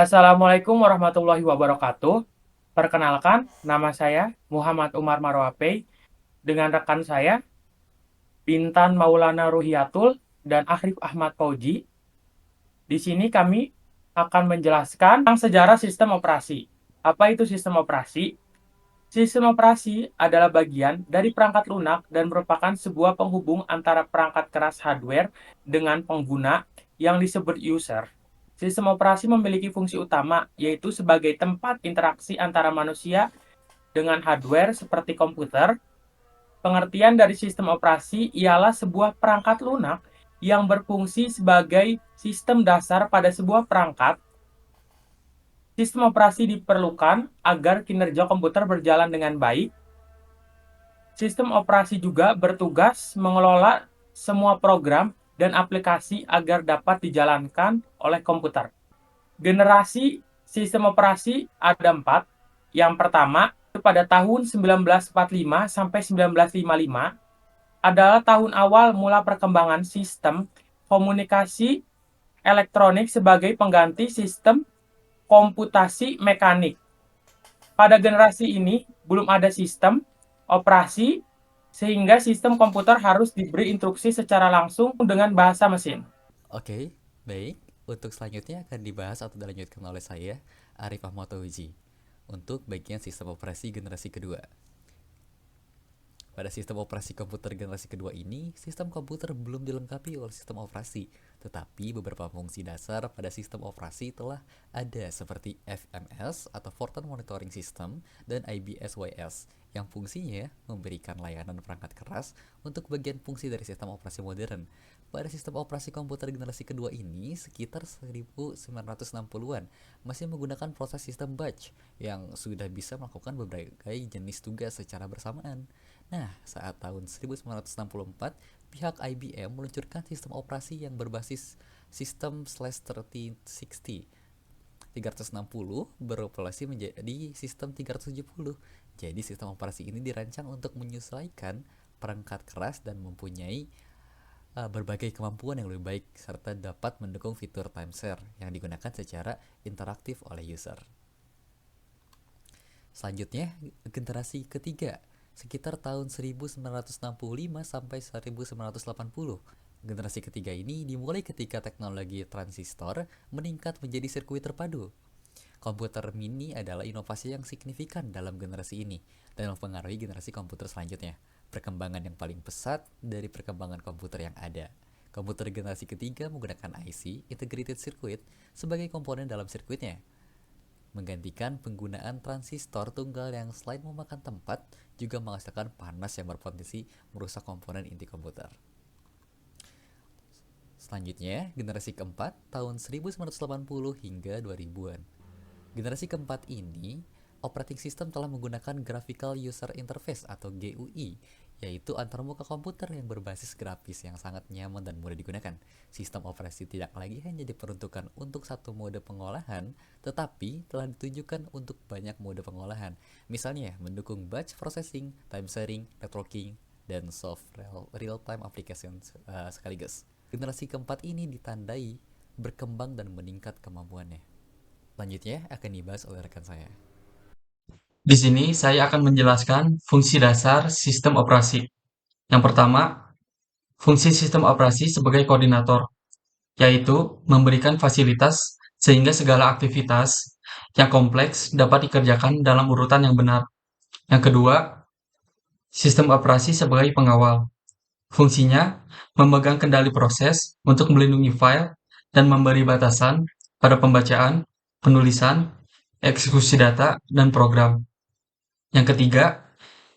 Assalamualaikum warahmatullahi wabarakatuh. Perkenalkan, nama saya Muhammad Umar Marwapei dengan rekan saya Bintan Maulana Ruhiatul dan Arif Ahmad Fauji. Di sini kami akan menjelaskan tentang sejarah sistem operasi. Apa itu sistem operasi? Sistem operasi adalah bagian dari perangkat lunak dan merupakan sebuah penghubung antara perangkat keras hardware dengan pengguna yang disebut user. Sistem operasi memiliki fungsi utama, yaitu sebagai tempat interaksi antara manusia dengan hardware seperti komputer. Pengertian dari sistem operasi ialah sebuah perangkat lunak yang berfungsi sebagai sistem dasar pada sebuah perangkat. Sistem operasi diperlukan agar kinerja komputer berjalan dengan baik. Sistem operasi juga bertugas mengelola semua program dan aplikasi agar dapat dijalankan oleh komputer. Generasi sistem operasi ada 4. Yang pertama, pada tahun 1945 sampai 1955 adalah tahun awal mula perkembangan sistem komunikasi elektronik sebagai pengganti sistem komputasi mekanik. Pada generasi ini, belum ada sistem operasi, sehingga sistem komputer harus diberi instruksi secara langsung dengan bahasa mesin. Oke, baik. Untuk selanjutnya akan dibahas atau dilanjutkan oleh saya, Arif Ahmad Tauji, untuk bagian sistem operasi generasi kedua. Pada sistem operasi komputer generasi kedua ini, sistem komputer belum dilengkapi oleh sistem operasi, tetapi beberapa fungsi dasar pada sistem operasi telah ada seperti FMS atau Fortran Monitoring System dan IBSYS yang fungsinya memberikan layanan perangkat keras untuk bagian fungsi dari sistem operasi modern. Pada sistem operasi komputer generasi kedua ini, sekitar 1960-an masih menggunakan proses sistem batch yang sudah bisa melakukan berbagai jenis tugas secara bersamaan. Nah, saat tahun 1964, pihak IBM meluncurkan sistem operasi yang berbasis sistem /3060. 360 beroperasi menjadi sistem 370. Jadi sistem operasi ini dirancang untuk menyesuaikan perangkat keras dan mempunyai berbagai kemampuan yang lebih baik serta dapat mendukung fitur time share yang digunakan secara interaktif oleh user. Selanjutnya, generasi ketiga sekitar tahun 1965 sampai 1980. Generasi ketiga ini dimulai ketika teknologi transistor meningkat menjadi sirkuit terpadu. Komputer mini adalah inovasi yang signifikan dalam generasi ini dan mempengaruhi generasi komputer selanjutnya. Perkembangan yang paling pesat dari perkembangan komputer yang ada. Komputer generasi ketiga menggunakan IC, Integrated Circuit, sebagai komponen dalam sirkuitnya, menggantikan penggunaan transistor tunggal yang selain memakan tempat, juga menghasilkan panas yang berpotensi merusak komponen inti komputer. Selanjutnya, generasi keempat tahun 1980 hingga 2000-an. Generasi keempat ini, operating system telah menggunakan Graphical User Interface atau GUI, yaitu antarmuka komputer yang berbasis grafis yang sangat nyaman dan mudah digunakan. Sistem operasi tidak lagi hanya diperuntukkan untuk satu mode pengolahan, tetapi telah ditujukan untuk banyak mode pengolahan. Misalnya, mendukung batch processing, time sharing, networking, dan soft real-time application sekaligus. Generasi keempat ini ditandai berkembang dan meningkat kemampuannya. Selanjutnya akan dibahas oleh rekan saya. Di sini saya akan menjelaskan fungsi dasar sistem operasi. Yang pertama, fungsi sistem operasi sebagai koordinator, yaitu memberikan fasilitas sehingga segala aktivitas yang kompleks dapat dikerjakan dalam urutan yang benar. Yang kedua, sistem operasi sebagai pengawal. Fungsinya memegang kendali proses untuk melindungi file dan memberi batasan pada pembacaan, penulisan, eksekusi data, dan program. Yang ketiga,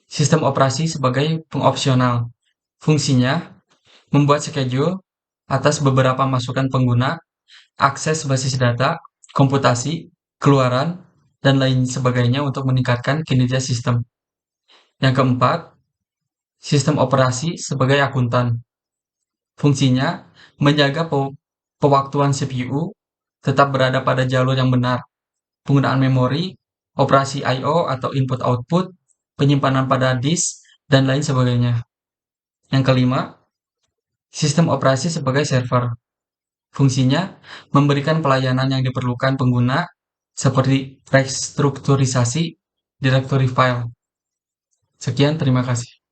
sistem operasi sebagai pengopsional. Fungsinya membuat schedule atas beberapa masukan pengguna, akses basis data, komputasi, keluaran, dan lain sebagainya untuk meningkatkan kinerja sistem. Yang keempat, sistem operasi sebagai akuntan. Fungsinya menjaga pewaktuan CPU tetap berada pada jalur yang benar, penggunaan memori, operasi I/O atau input-output, penyimpanan pada disk, dan lain sebagainya. Yang kelima, sistem operasi sebagai server. Fungsinya memberikan pelayanan yang diperlukan pengguna seperti restrukturisasi direktori file. Sekian, terima kasih.